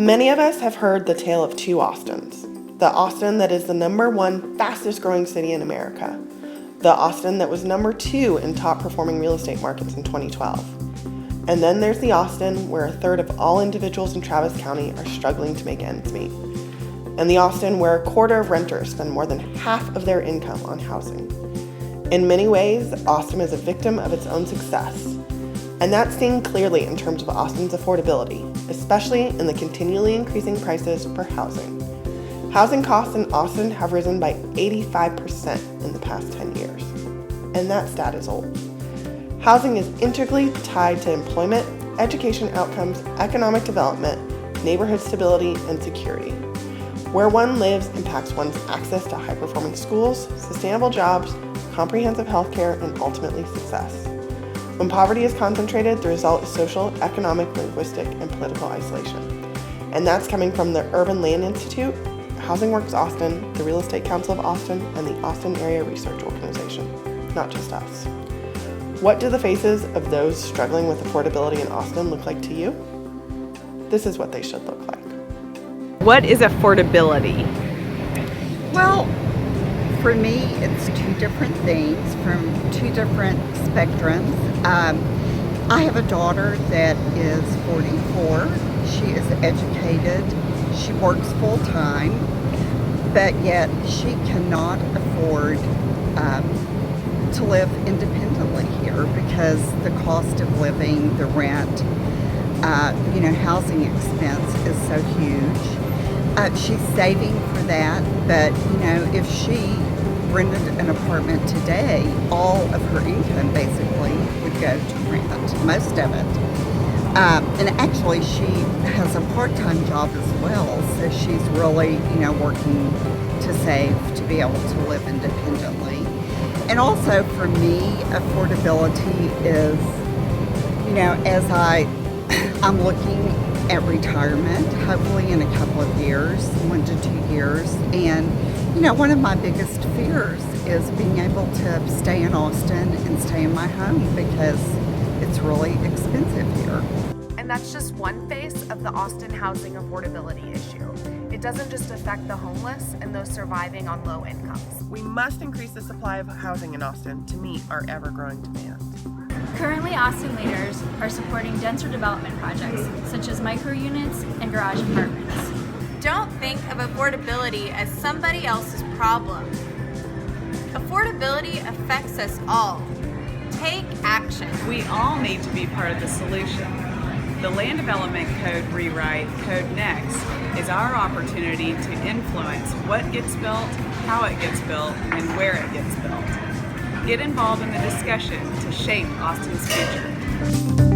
Many of us have heard the tale of two Austins. The Austin that is the #1 fastest growing city in America. The Austin that was #2 in top performing real estate markets in 2012. And then there's the Austin where a third of all individuals in Travis County are struggling to make ends meet. And the Austin where a quarter of renters spend more than half of their income on housing. In many ways, Austin is a victim of its own success. And that's seen clearly in terms of Austin's affordability, especially in the continually increasing prices for housing. Housing costs in Austin have risen by 85% in the past 10 years. And that stat is old. Housing is integrally tied to employment, education outcomes, economic development, neighborhood stability, and security. Where one lives impacts one's access to high-performing schools, sustainable jobs, comprehensive health care, and ultimately success. When poverty is concentrated, the result is social, economic, linguistic, and political isolation. And that's coming from the Urban Land Institute, Housing Works Austin, the Real Estate Council of Austin, and the Austin Area Research Organization, not just us. What do the faces of those struggling with affordability in Austin look like to you? This is what they should look like. What is affordability? Well, for me, it's two different things from two different spectrums. I have a daughter that is 44. She is educated. She works full time, but yet she cannot afford to live independently here because the cost of living, the rent, housing expense is so huge. She's saving for that, but if she rented an apartment today, all of her income basically would go to rent, most of it. And actually she has a part-time job as well, so she's really, working to save to be able to live independently. And also for me, affordability is, as I'm looking at retirement, hopefully in a couple of years, 1 to 2 years. And, one of my biggest fears is being able to stay in Austin and stay in my home because it's really expensive here. And that's just one face of the Austin housing affordability issue. It doesn't just affect the homeless and those surviving on low incomes. We must increase the supply of housing in Austin to meet our ever-growing demand. Currently, Austin leaders are supporting denser development projects, such as micro-units and garage apartments. Don't think of affordability as somebody else's problem. Affordability affects us all. Take action. We all need to be part of the solution. The Land Development Code rewrite, Code Next, is our opportunity to influence what gets built, how it gets built, and where it gets built. Get involved in the discussion to shape Austin's future.